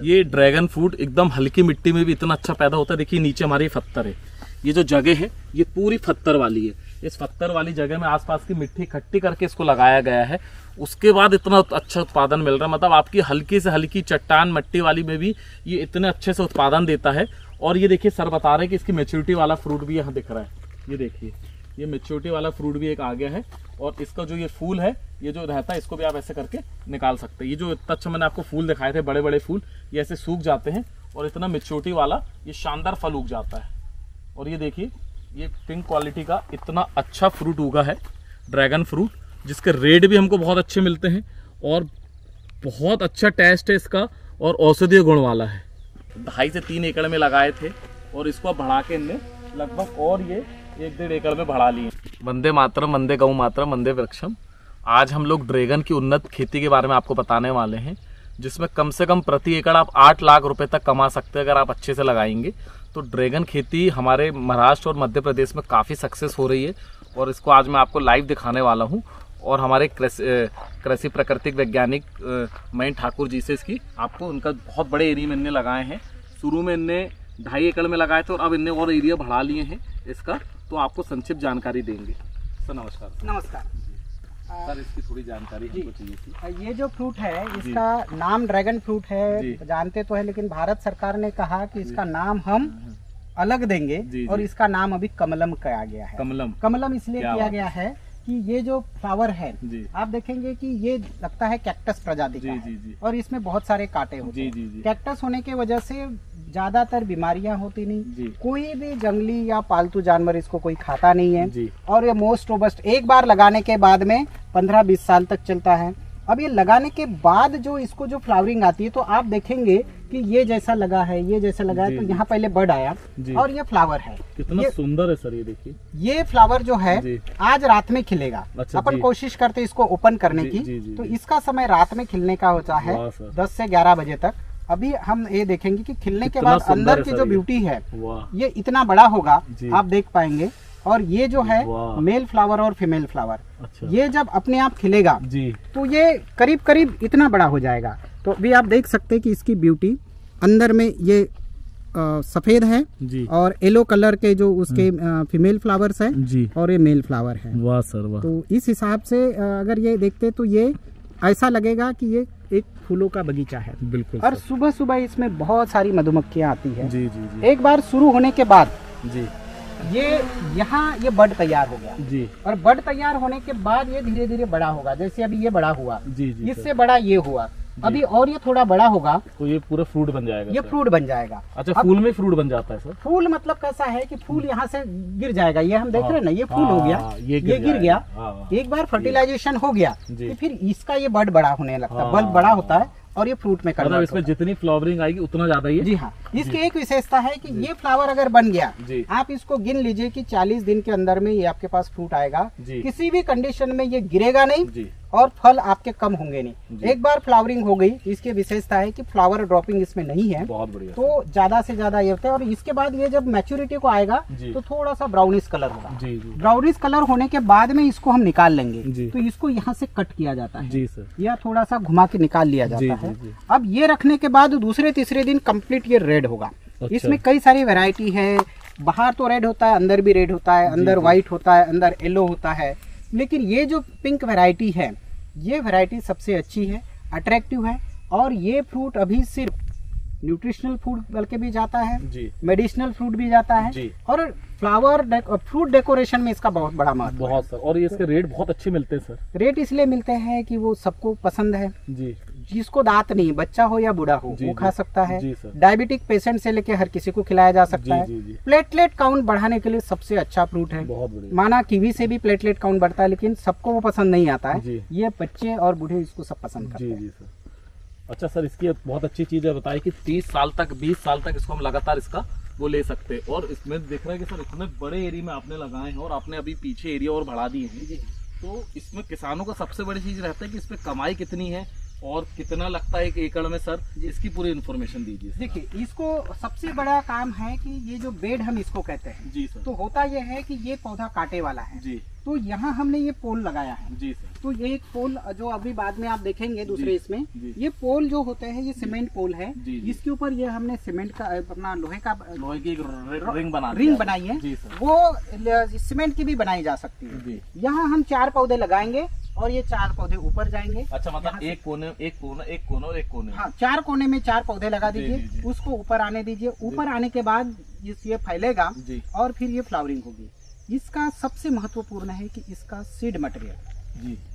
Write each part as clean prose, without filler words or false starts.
ये dragon fruit एकदम हल्की मिट्टी में भी इतना अच्छा पैदा होता है। देखिए नीचे हमारी पत्थर है, ये जो जगह है ये पूरी पत्थर वाली है। इस पत्थर वाली जगह में आसपास की मिट्टी इकट्ठी करके इसको लगाया गया है, उसके बाद इतना अच्छा उत्पादन मिल रहा है। मतलब आपकी हल्की से हल्की चट्टान मिट्टी वाली में भी ये इतने अच्छे से उत्पादन देता है। और ये देखिए सर बता रहे हैं कि इसकी मैच्योरिटी वाला फ्रूट भी यहाँ दिख रहा है। ये देखिए ये मैच्योरिटी वाला फ्रूट भी एक आ गया है। और इसका जो ये फूल है, ये जो रहता है, इसको भी आप ऐसे करके निकाल सकते हैं। ये जो इतना अच्छा मैंने आपको फूल दिखाए थे, बड़े बड़े फूल, ये ऐसे सूख जाते हैं और इतना मैच्योरिटी वाला ये शानदार फल उग जाता है। और ये देखिए ये पिंक क्वालिटी का इतना अच्छा फ्रूट उगा है ड्रैगन फ्रूट, जिसके रेट भी हमको बहुत अच्छे मिलते हैं और बहुत अच्छा टेस्ट है इसका और औषधीय गुण वाला है। 2.5 से 3 एकड़ में लगाए थे और इसको बढ़ा के इनने लगभग और ये 1-1.5 एकड़ में बढ़ा लिए। वंदे मातरम, वंदे गौ मातरम, वंदे वृक्षम। आज हम लोग ड्रैगन की उन्नत खेती के बारे में आपको बताने वाले हैं, जिसमें कम से कम प्रति एकड़ आप 8 लाख रुपए तक कमा सकते हैं अगर आप अच्छे से लगाएंगे। तो ड्रैगन खेती हमारे महाराष्ट्र और मध्य प्रदेश में काफ़ी सक्सेस हो रही है और इसको आज मैं आपको लाइव दिखाने वाला हूँ। और हमारे कृषि प्राकृतिक वैज्ञानिक मयंक ठाकुर जी से इसकी आपको उनका बहुत बड़े एरिया में इनने लगाए हैं। शुरू में इनने 2.5 एकड़ में लगाए थे और अब इनने और एरिया बढ़ा लिए हैं इसका, तो आपको संक्षिप्त जानकारी देंगे। सर नमस्कार। नमस्कार सर, इसकी थोड़ी जानकारी हमको चाहिए थी। ये जो फ्रूट है इसका नाम ड्रैगन फ्रूट है, जानते तो है, लेकिन भारत सरकार ने कहा कि इसका नाम हम अलग देंगे और इसका नाम अभी कमलम किया गया है। कमलम इसलिए किया गया है कि ये जो फ्लावर है आप देखेंगे कि ये लगता है कैक्टस प्रजाति का है और इसमें बहुत सारे कांटे होते हैं। कैक्टस होने की वजह से ज्यादातर बीमारियां होती नहीं, कोई भी जंगली या पालतू जानवर इसको कोई खाता नहीं है और ये मोस्ट रोबस्ट एक बार लगाने के बाद में 15-20 साल तक चलता है। अब ये लगाने के बाद जो इसको जो फ्लावरिंग आती है तो आप देखेंगे कि ये जैसा लगा है, ये जैसा लगा है, तो यहाँ पहले बड आया और ये फ्लावर है। कितना सुंदर है सर, ये देखिए। ये फ्लावर जो है आज रात में खिलेगा। अपन कोशिश करते हैं इसको ओपन करने की, तो इसका समय रात में खिलने का होता है 10 से 11 बजे तक। अभी हम ये देखेंगे कि खिलने के बाद अंदर की जो ब्यूटी है ये इतना बड़ा होगा, आप देख पाएंगे। और ये जो है मेल फ्लावर और फीमेल फ्लावर, ये जब अपने आप खिलेगा तो ये करीब करीब इतना बड़ा हो जाएगा। तो अभी आप देख सकते हैं कि इसकी ब्यूटी अंदर में ये सफेद है और येलो कलर के जो उसके फीमेल फ्लावर्स है और ये मेल फ्लावर है। वाह सर वाह। तो इस हिसाब से अगर ये देखते तो ये ऐसा लगेगा कि ये एक फूलों का बगीचा है। बिल्कुल। और सुबह सुबह इसमें बहुत सारी मधुमक्खियां आती है। एक बार शुरू होने के बाद ये यहाँ ये बड तैयार हो गया और बड तैयार होने के बाद ये धीरे धीरे बड़ा होगा। जैसे अभी ये बड़ा हुआ, इससे बड़ा ये हुआ, अभी और ये थोड़ा बड़ा होगा तो ये पूरा फ्रूट बन जाएगा। ये फ्रूट बन जाएगा। अच्छा, फूल में फ्रूट बन जाता है सर? फूल मतलब कैसा है कि फूल यहाँ से गिर जाएगा। ये हम देख रहे हैं ना, ये फूल हो गया, ये गिर गया। एक बार फर्टिलाइजेशन हो गया तो फिर इसका ये बड बड़ा होने लगता है, बल्ब बड़ा होता है और ये फ्रूट में मतलब इसमें जितनी फ्लावरिंग आएगी उतना ज्यादा ही है। जी हाँ। इसकी एक विशेषता है कि ये फ्लावर अगर बन गया, आप इसको गिन लीजिए कि 40 दिन के अंदर में ये आपके पास फ्रूट आएगा। किसी भी कंडीशन में ये गिरेगा नहीं और फल आपके कम होंगे नहीं। एक बार फ्लावरिंग हो गई, इसकी विशेषता है कि फ्लावर ड्रॉपिंग इसमें नहीं है। बहुत बढ़िया। तो ज्यादा से ज्यादा ये होता है। और इसके बाद ये जब मैच्योरिटी को आएगा तो थोड़ा सा ब्राउनिश कलर होगा। ब्राउनिश कलर होने के बाद में इसको हम निकाल लेंगे। तो इसको यहाँ से कट किया जाता है या थोड़ा सा घुमा के निकाल लिया जाता है। अब ये रखने के बाद दूसरे तीसरे दिन कंप्लीट ये रेड होगा। इसमें कई सारी वैरायटी है, बाहर तो रेड होता है, अंदर भी रेड होता है, अंदर व्हाइट होता है, अंदर येलो होता है। लेकिन ये जो पिंक वैरायटी है, ये वैरायटी सबसे अच्छी है, अट्रैक्टिव है। और ये फ्रूट अभी सिर्फ न्यूट्रिशनल फूड बल्कि भी जाता है, मेडिसिनल फ्रूट भी जाता है और फ्रूट डेकोरेशन में इसका बहुत बड़ा महत्व है। बहुत सर। और ये इसके रेट बहुत अच्छे मिलते हैं सर? रेट इसलिए मिलते हैं कि वो सबको पसंद है। जिसको दांत नहीं, बच्चा हो या बूढ़ा हो, वो खा सकता है। डायबिटिक पेशेंट से लेके हर किसी को खिलाया जा सकता है। प्लेटलेट काउंट बढ़ाने के लिए सबसे अच्छा फ्रूट है। माना कीवी से भी प्लेटलेट काउंट बढ़ता है, लेकिन सबको वो पसंद नहीं आता है। ये बच्चे और बूढ़े इसको सब पसंद करते हैं। अच्छा सर, इसकी बहुत अच्छी चीज है बताई कि 30 साल तक 20 साल तक इसको हम लगातार इसका वो ले सकते हैं। और इसमें देख रहे हैं कि सर इतने बड़े एरिया में आपने लगाए हैं और आपने अभी पीछे एरिया और बढ़ा दिए हैं। तो इसमें किसानों का सबसे बड़ी चीज रहता है कि इसमें कमाई कितनी है, और कितना लगता है 1 एकड़ में सर, इसकी पूरी इन्फॉर्मेशन दीजिए। देखिए, इसको सबसे बड़ा काम है कि ये जो बेड हम इसको कहते हैं जी सर, तो होता ये है कि ये पौधा कांटे वाला है जी, तो यहाँ हमने ये पोल लगाया है जी सर। तो ये एक पोल जो अभी बाद में आप देखेंगे दूसरे इसमें, ये पोल जो होते हैं ये सीमेंट पोल है, इसके ऊपर ये हमने सीमेंट का अपना लोहे की एक रिंग बनाई है, वो सीमेंट की भी बनाई जा सकती है। यहाँ हम 4 पौधे लगाएंगे और ये 4 पौधे ऊपर जाएंगे। अच्छा, मतलब एक कोने और एक कोने। हाँ, 4 कोने में 4 पौधे लगा दीजिए, उसको ऊपर आने दीजिए। ऊपर आने के बाद ये फैलेगा और फिर ये फ्लावरिंग होगी। इसका सबसे महत्वपूर्ण है कि इसका सीड मटेरियल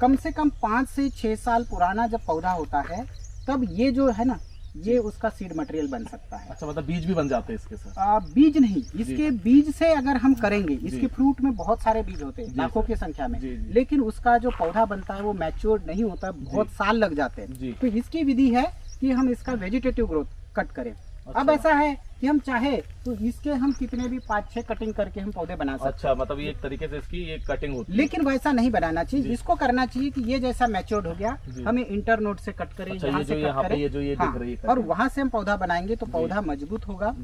कम से कम 5 से 6 साल पुराना जब पौधा होता है तब ये जो है ना, ये उसका सीड मटेरियल बन सकता है। अच्छा, मतलब बीज भी बन जाते हैं इसके साथ? बीज नहीं, इसके बीज से अगर हम करेंगे, इसके फ्रूट में बहुत सारे बीज होते हैं लाखों की संख्या में, लेकिन उसका जो पौधा बनता है वो मैच्योर नहीं होता, बहुत साल लग जाते हैं। तो इसकी विधि है कि हम इसका वेजिटेटिव ग्रोथ कट करें। अच्छा। अब ऐसा है कि हम चाहे तो इसके हम कितने भी 5-6 कटिंग करके हम पौधे बना सकते हैं। अच्छा, मतलब ये एक तरीके से इसकी एक कटिंग होती है, लेकिन वैसा नहीं बनाना चाहिए। इसको करना चाहिए कि ये जैसा मैच्योर्ड हो गया हमें इंटर नोड से कट करें, यहाँ से कट करें और वहाँ से हम पौधा बनाएंगे तो पौधा मजबूत होगा,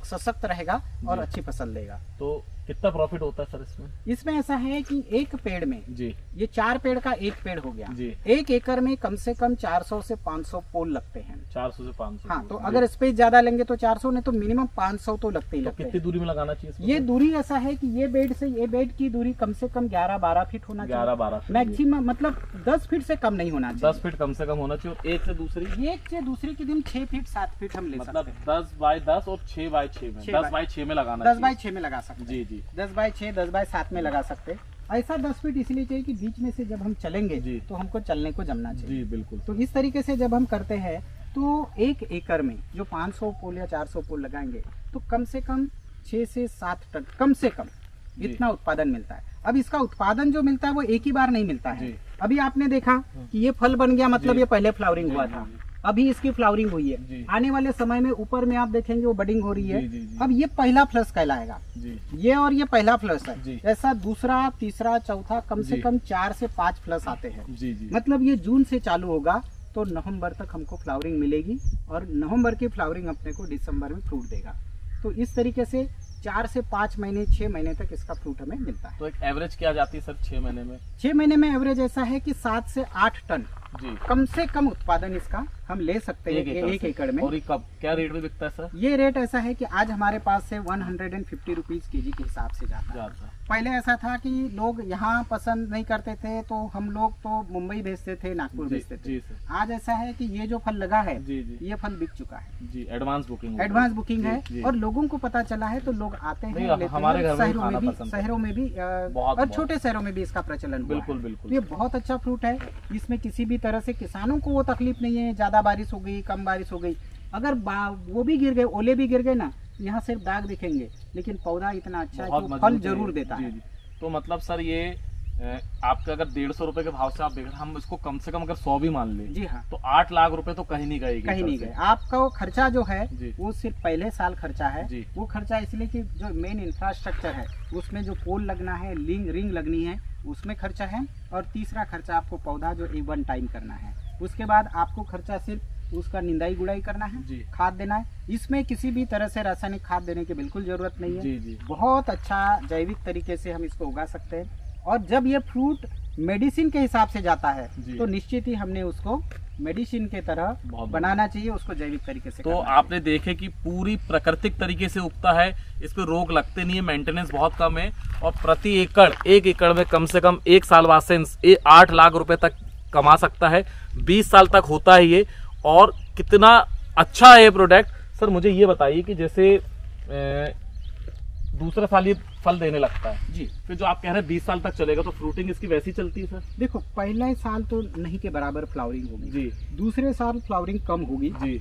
सशक्त रहेगा और अच्छी फसल देगा। तो कितना प्रॉफिट होता है सर इसमें? इसमें ऐसा है कि एक पेड़ में ये 4 पेड़ का एक पेड़ हो गया, 1 एकड़ में कम से कम 400 से 500 पोल लगते हैं। 400 से 500? हाँ, तो अगर स्पेस ज्यादा लेंगे तो 400, नहीं तो मिनिमम 500 तो लगते ही लगते हैं। कितनी दूरी में लगाना चाहिए? ये दूरी ऐसा है कि ये बेड से ये बेड की दूरी कम से कम 11-12 फीट होना चाहिए। 11-12 मैक्सिमम, मतलब 10 फीट से कम नहीं होना चाहिए। 10 फीट कम से कम होना चाहिए। और एक से दूसरी की दिन 6 फीट 7 फीट हम ले सकते हैं। मतलब 10 बाय 10 और 6 बाय 6 में 10 बाय 6 में लगाना, 10 बाय 6 में लगा सकते हैं। जी, 10 बाय 6, 10 बाय 7 में लगा सकते हैं। ऐसा 10 फीट इसलिए चाहिए कि बीच में से जब हम चलेंगे तो हमको चलने को जमना चाहिए। जी बिल्कुल। तो इस तरीके से जब हम करते हैं तो 1 एकड़ में जो 500 पोल या 400 पोल लगाएंगे तो कम से कम 6 से 7 टन कम से कम इतना उत्पादन मिलता है। अब इसका उत्पादन जो मिलता है वो एक ही बार नहीं मिलता है। अभी आपने देखा कि ये फल बन गया, मतलब ये पहले फ्लावरिंग हुआ था, अभी इसकी फ्लावरिंग हुई है। आने वाले समय में ऊपर में आप देखेंगे वो बडिंग हो रही है। अब ये पहला फ्लश कहलाएगा, ये और ये पहला फ्लश है। ऐसा दूसरा, तीसरा, चौथा, कम से कम 4 से 5 फ्लश आते हैं। मतलब ये जून से चालू होगा तो नवंबर तक हमको फ्लावरिंग मिलेगी और नवंबर की फ्लावरिंग अपने को दिसंबर में फ्रूट देगा। तो इस तरीके से 4 से 5 महीने 6 महीने तक इसका फ्रूट हमें मिलता है। तो एक एवरेज क्या जाती है सर 6 महीने में? 6 महीने में एवरेज ऐसा है कि 7 से 8 टन कम से कम उत्पादन इसका हम ले सकते हैं 1 एकड़ में। और कब क्या रेट में बिकता है सर? ये रेट ऐसा है कि आज हमारे पास से 150 रुपीज केजी के हिसाब से जाता है। पहले ऐसा था कि लोग यहाँ पसंद नहीं करते थे तो हम लोग तो मुंबई भेजते थे, नागपुर भेजते थे। आज ऐसा है कि ये जो फल लगा है ये फल बिक चुका है जी। एडवांस बुकिंग है और लोगों को पता चला है तो लोग आते हैं, लेते हमारे हैं। शहरों में भी और छोटे शहरों में भी इसका प्रचलन बिल्कुल। ये बहुत अच्छा फ्रूट है। इसमें किसी भी तरह से किसानों को वो तकलीफ नहीं है, ज्यादा बारिश हो गई, कम बारिश हो गई, अगर वो भी गिर गए, ओले भी गिर गए ना, यहाँ सिर्फ दाग दिखेंगे लेकिन पौधा इतना अच्छा है कि फल जरूर देता है। तो मतलब सर ये आपका अगर 150 रुपए के भाव से आप देख रहे हैं, हम इसको कम से कम अगर 100 भी मान ले जी हाँ, तो 8 लाख रुपए तो कहीं नहीं गए। आपका वो खर्चा जो है वो सिर्फ पहले साल खर्चा है। वो खर्चा इसलिए कि जो मेन इंफ्रास्ट्रक्चर है उसमें जो पोल लगना है, रिंग लगनी है, उसमें खर्चा है। और तीसरा खर्चा आपको पौधा जो 1 टाइम करना है। उसके बाद आपको खर्चा सिर्फ उसका निंदाई गुड़ाई करना है, खाद देना है। इसमें किसी भी तरह से रासायनिक खाद देने की बिल्कुल जरूरत नहीं है। बहुत अच्छा जैविक तरीके से हम इसको उगा सकते हैं। और जब ये फ्रूट मेडिसिन के हिसाब से जाता है तो निश्चित ही हमने उसको मेडिसिन के तरह बनाना चाहिए, उसको जैविक तरीके से। तो आपने देखे कि पूरी प्राकृतिक तरीके से उगता है, इस पे रोग लगते नहीं है, मेंटेनेंस बहुत कम है और प्रति एकड़ 1 एकड़ में कम से कम 1 साल बाद से 8 लाख रुपए तक कमा सकता है। 20 साल तक होता है ये। और कितना अच्छा है ये प्रोडक्ट। सर मुझे ये बताइए कि जैसे दूसरा साल ये फल देने लगता है जी, फिर जो आप कह रहे हैं 20 साल तक चलेगा, तो फ्रूटिंग इसकी वैसी चलती है सर? देखो, पहले साल तो नहीं के बराबर फ्लावरिंग होगी जी, दूसरे साल फ्लावरिंग कम होगी जी,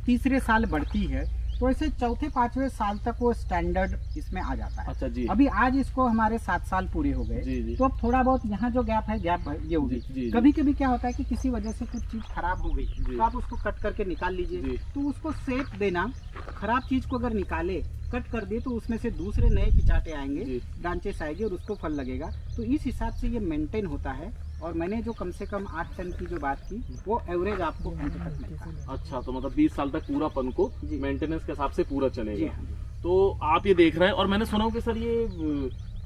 तीसरे साल बढ़ती है, तो ऐसे चौथे 5वें साल तक वो स्टैंडर्ड इसमें आ जाता है। अच्छा जी। अभी आज इसको हमारे 7 साल पूरे हो गए, तो अब थोड़ा बहुत यहाँ जो गैप है ये होगी। कभी कभी क्या होता है कि किसी वजह से कुछ चीज खराब हो गई तो आप उसको कट करके निकाल लीजिए। तो उसको सेफ देना, खराब चीज को अगर निकाले, कट कर दिए, तो उसमें से दूसरे नए पिचाटे आएंगे, ब्रांचेस आएंगे और उसको फल लगेगा। तो इस हिसाब से ये मेंटेन होता है और मैंने जो कम से कम 8 टन की जो बात की वो एवरेज आपको अंत तक मिलता है। अच्छा, तो मतलब 20 साल तक पूरा पन को मेंटेनेंस के हिसाब से पूरा चलेगा। तो आप ये देख रहे हैं, और मैंने सुना हो कि सर ये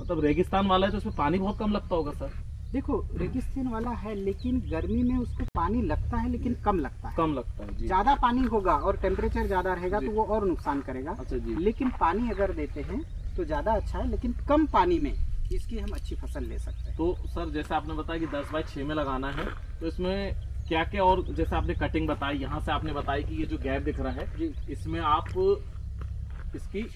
मतलब रेगिस्तान वाला है तो इसमें पानी बहुत कम लगता होगा सर। देखो रेगिस्तान वाला है लेकिन गर्मी में उसको पानी लगता है लेकिन कम लगता है। कम लगता है जी। ज्यादा पानी होगा और टेम्परेचर ज्यादा रहेगा तो वो और नुकसान करेगा। अच्छा जी। लेकिन पानी अगर देते हैं तो ज्यादा अच्छा है, लेकिन कम पानी में इसकी हम अच्छी फसल ले सकते हैं। तो सर जैसे आपने बताया कि 10 बाय 6 में लगाना है, तो इसमें क्या क्या, और जैसे आपने कटिंग बताई, यहाँ से आपने बताई कि ये जो गैप दिख रहा है जी, इसमें आप इसकी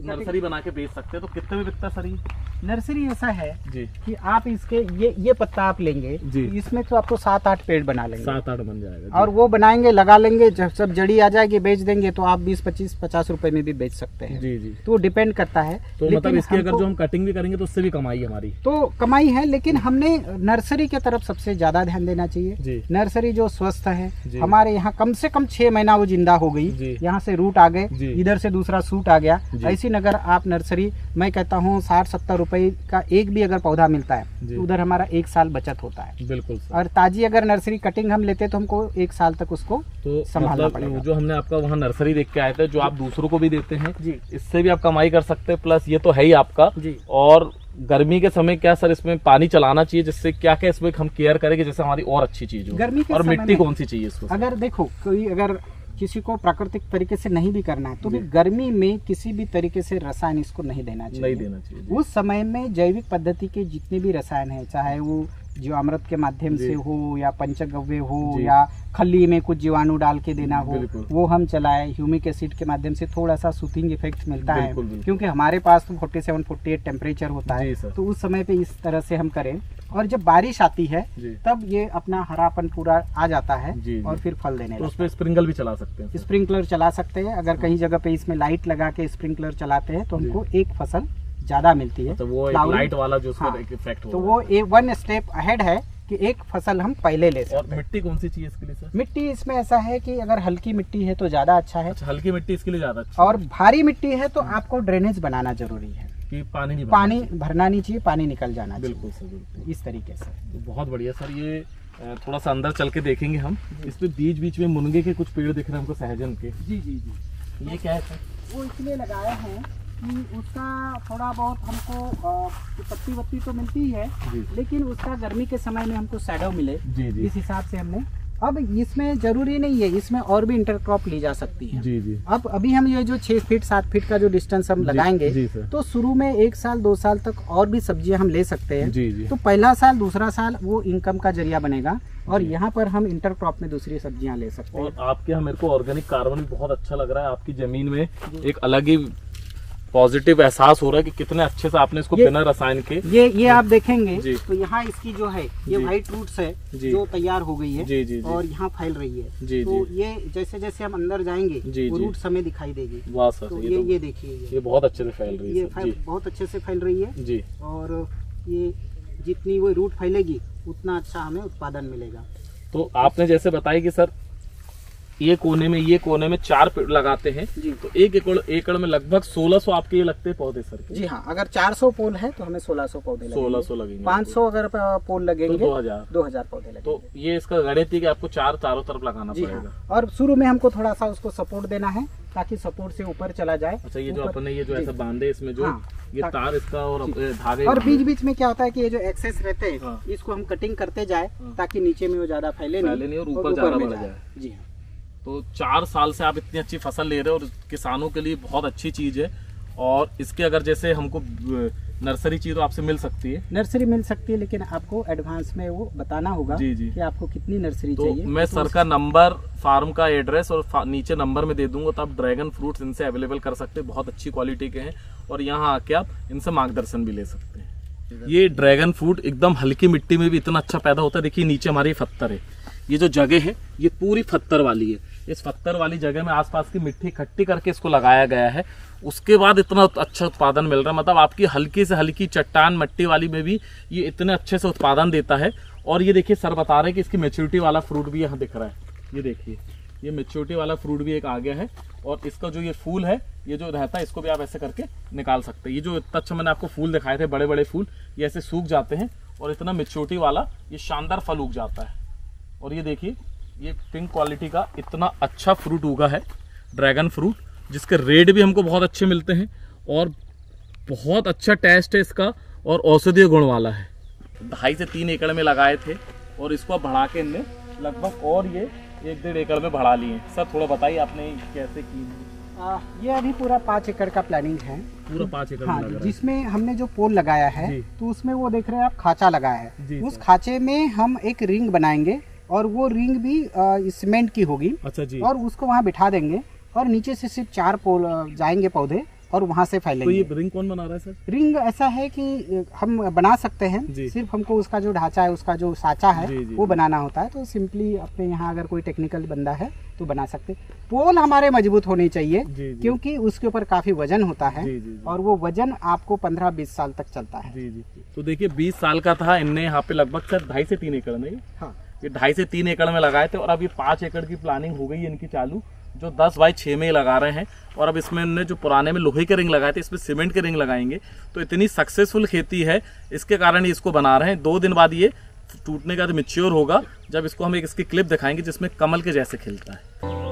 नर्सरी बना के बेच सकते हैं। तो कितने में बिकता सर ये? नर्सरी ऐसा है जी कि आप इसके ये पत्ता आप लेंगे जी, इसमें तो आपको 7-8 पेड़ बना लेंगे, 7-8 बन जाएगा और वो बनाएंगे, लगा लेंगे, जब सब जड़ी आ जाएगी बेच देंगे तो आप 20-25-50 रुपए में भी बेच सकते हैं जी जी। तो डिपेंड करता है। तो मतलब इसकी अगर जो हम कटिंग भी करेंगे तो उससे भी कमाई हमारी, तो कमाई है, लेकिन हमने नर्सरी की तरफ सबसे ज्यादा ध्यान देना चाहिए। नर्सरी जो स्वस्थ है, हमारे यहाँ कम से कम 6 महीना वो जिंदा हो गई, यहाँ से रूट आ गए, इधर से दूसरा सूट आ गया, ऐसी नगर आप नर्सरी, मैं कहता हूँ 60-70 रुपए का एक भी अगर पौधा मिलता है तो उधर हमारा 1 साल बचत होता है। बिल्कुल। और ताजी अगर नर्सरी कटिंग हम लेते तो हमको 1 साल तक उसको तो संभालना पड़ेगा। जो हमने आपका वहाँ नर्सरी देख के आए थे, जो आप दूसरों को भी देते हैं जी, इससे भी आप कमाई कर सकते हैं, प्लस ये तो है ही आपका जी। और गर्मी के समय क्या सर इसमें पानी चलाना चाहिए, जिससे क्या क्या इसमें हम केयर करेंगे जैसे हमारी और अच्छी चीज हो? गर्मी के और मिट्टी कौन सी चाहिए इसको? अगर देखो कोई अगर किसी को प्राकृतिक तरीके से नहीं भी करना है तो भी गर्मी में किसी भी तरीके से रसायन इसको नहीं देना चाहिए। उस समय में जैविक पद्धति के जितने भी रसायन है, चाहे वो जीवामृत के माध्यम से हो या पंचगव्य हो या खली में कुछ जीवाणु डाल के देना हो, वो हम चलाए, ह्यूमिक एसिड के माध्यम से थोड़ा सा सूथिंग इफेक्ट मिलता है, क्योंकि हमारे पास तो 47-48 टेम्परेचर होता है, तो उस समय पे इस तरह से हम करें। और जब बारिश आती है तब ये अपना हरापन पूरा आ जाता है और फिर फल देने लगता है। तो उसमें स्प्रिंकलर भी चला सकते हैं? स्प्रिंकलर चला सकते हैं, अगर कहीं जगह पे इसमें लाइट लगा के स्प्रिंकलर चलाते हैं तो हमको एक फसल ज्यादा मिलती है। तो वो एक लाइट वाला जो उसका एक इफेक्ट होगा, तो वो 1 स्टेप अहेड है कि एक फसल हम पहले ले सकते हैं। और मिट्टी कौन सी चाहिए इसके लिए सर? मिट्टी इसमें ऐसा है कि अगर हल्की मिट्टी है तो ज्यादा अच्छा है। अच्छा, हल्की मिट्टी इसके लिए ज्यादा अच्छा। और भारी मिट्टी है तो आपको ड्रेनेज बनाना जरूरी है कि पानी भरना नहीं चाहिए, पानी निकल जाना चाहिए। बिल्कुल सर, बिल्कुल इस तरीके से। तो बहुत बढ़िया सर। ये थोड़ा सा अंदर चल के देखेंगे हम, इसमें बीच बीच में मुनगे के कुछ पेड़ दिख रहे हैं हमको, सहजन के। जी जी जी। ये क्या है सर? वो इसलिए लगाया है कि उसका थोड़ा बहुत हमको पत्ती वत्ती तो मिलती है, लेकिन उसका गर्मी के समय में हमको शैडो मिले, इस हिसाब से हमने। अब इसमें जरूरी नहीं है, इसमें और भी इंटरक्रॉप ली जा सकती है। जी जी। अब अभी हम ये जो 6 फीट 7 फीट का जो डिस्टेंस हम लगाएंगे तो शुरू में 1 साल 2 साल तक और भी सब्जियां हम ले सकते हैं। जी जी। तो पहला साल दूसरा साल वो इनकम का जरिया बनेगा और यहाँ पर हम इंटरक्रॉप में दूसरी सब्जियां ले सकते हैं। और आपके यहाँ मेरे को ऑर्गेनिक कार्बन भी बहुत अच्छा लग रहा है। आपकी जमीन में एक अलग ही पॉजिटिव एहसास हो रहा है कि कितने अच्छे से आपने इसको बिना रसायन के। ये आप देखेंगे तो यहाँ इसकी जो है ये व्हाइट रूट्स है जो तैयार हो गई है जी, और यहाँ फैल रही है। तो ये जैसे जैसे हम अंदर जाएंगे वो रूट्स हमें दिखाई देगी। वाह सर, तो ये देखिए ये बहुत अच्छे से फैल रही है। ये बहुत अच्छे से फैल रही है जी। और ये जितनी वो रूट फैलेगी उतना अच्छा हमें उत्पादन मिलेगा। तो आपने जैसे बताया कि सर ये कोने में 4 पेड़ लगाते हैं जी, तो 1 एकड़ में लगभग 1600 आपके ये लगते हैं पौधे सर? जी हाँ, अगर 400 पोल है तो हमें 1600 पौधे लगेंगे। 1600 लगेंगे। 500 अगर पोल लगेंगे तो 2000 पौधे लगेंगे। तो ये इसका गणित है कि आपको चारों तरफ लगाना पड़ेगा। हाँ। और शुरू में हमको थोड़ा सा उसको सपोर्ट देना है ताकि सपोर्ट से ऊपर चला जाए। अच्छा, ये जो अपने ये जो ऐसा बांधे इसमें जो ये तार इसका और धागे, और बीच बीच में क्या होता है कि ये जो एक्सेस रहते हैं इसको हम कटिंग करते जाए ताकि नीचे में वो ज्यादा फैले नहीं और ऊपर ज्यादा बढ़ जाए। जी हाँ। तो 4 साल से आप इतनी अच्छी फसल ले रहे हो और किसानों के लिए बहुत अच्छी चीज है। और इसके अगर जैसे हमको नर्सरी चाहिए तो आपसे मिल सकती है? नर्सरी मिल सकती है, लेकिन आपको एडवांस में वो बताना होगा जी जी कि आपको कितनी नर्सरी तो चाहिए। मैं सर का नंबर, फार्म का एड्रेस और नीचे नंबर में दे दूंगा, तो आप ड्रैगन फ्रूट्स इनसे अवेलेबल कर सकते हैं। बहुत अच्छी क्वालिटी के हैं और यहाँ आके आप इनसे मार्गदर्शन भी ले सकते हैं। ये ड्रैगन फ्रूट एकदम हल्की मिट्टी में भी इतना अच्छा पैदा होता है। देखिए नीचे हमारी पत्थर है, ये जो जगह है ये पूरी पत्थर वाली है। इस पत्थर वाली जगह में आसपास की मिट्टी इकट्ठी करके इसको लगाया गया है। उसके बाद इतना अच्छा उत्पादन मिल रहा है, मतलब आपकी हल्की से हल्की चट्टान मिट्टी वाली में भी ये इतने अच्छे से उत्पादन देता है। और ये देखिए सर बता रहे हैं कि इसकी मैच्योरिटी वाला फ्रूट भी यहाँ दिख रहा है। ये देखिए ये मैच्योरिटी वाला फ्रूट भी एक आ गया है। और इसका जो ये फूल है, ये जो रहता है, इसको भी आप ऐसे करके निकाल सकते हैं। ये जो इतना अच्छा मैंने आपको फूल दिखाए थे, बड़े बड़े फूल, ये ऐसे सूख जाते हैं और इतना मेच्योरिटी वाला ये शानदार फल उग जाता है। और ये देखिए, ये पिंक क्वालिटी का इतना अच्छा फ्रूट उगा है, ड्रैगन फ्रूट, जिसके रेट भी हमको बहुत अच्छे मिलते हैं और बहुत अच्छा टेस्ट है इसका और औषधीय गुण वाला है। 2.5 से 3 एकड़ में लगाए थे और इसको बढ़ा के इनने लगभग और ये 1-1.5 एकड़ में बढ़ा लिए। सर थोड़ा बताइए आपने कैसे की? ये अभी पूरा 5 एकड़ का प्लानिंग है, पूरा 5 एकड़ हाँ, जिसमें हमने जो पोल लगाया है तो उसमें वो देख रहे हैं आप खाचा लगाया है। उस खाचे में हम एक रिंग बनाएंगे और वो रिंग भी सीमेंट की होगी। अच्छा जी। और उसको वहाँ बिठा देंगे और नीचे से सिर्फ 4 पोल जाएंगे पौधे और वहाँ से फैलेंगे। तो ये रिंग कौन बना रहा है सर? रिंग ऐसा है कि हम बना सकते हैं, सिर्फ हमको उसका जो ढांचा है, उसका जो साँचा है वो बनाना होता है। तो सिंपली अपने यहाँ अगर कोई टेक्निकल बंदा है तो बना सकते। पोल हमारे मजबूत होने चाहिए क्योंकि उसके ऊपर काफी वजन होता है और वो वजन आपको 15-20 साल तक चलता है। तो देखिए 20 साल का था, इनने यहाँ पे लगभग सर 2.5 से 3 एकड़ में, हाँ, ये 2.5 से 3 एकड़ में लगाए थे और अब ये 5 एकड़ की प्लानिंग हो गई है इनकी चालू, जो 10 बाई 6 में ही लगा रहे हैं। और अब इसमें इन्होंने जो पुराने में लोहे के रिंग लगाए थे, इसमें सीमेंट के रिंग लगाएंगे। तो इतनी सक्सेसफुल खेती है, इसके कारण ही इसको बना रहे हैं। 2 दिन बाद ये टूटने का मैच्योर होगा, जब इसको हम एक इसकी क्लिप दिखाएंगे जिसमें कमल के जैसे खिलता है।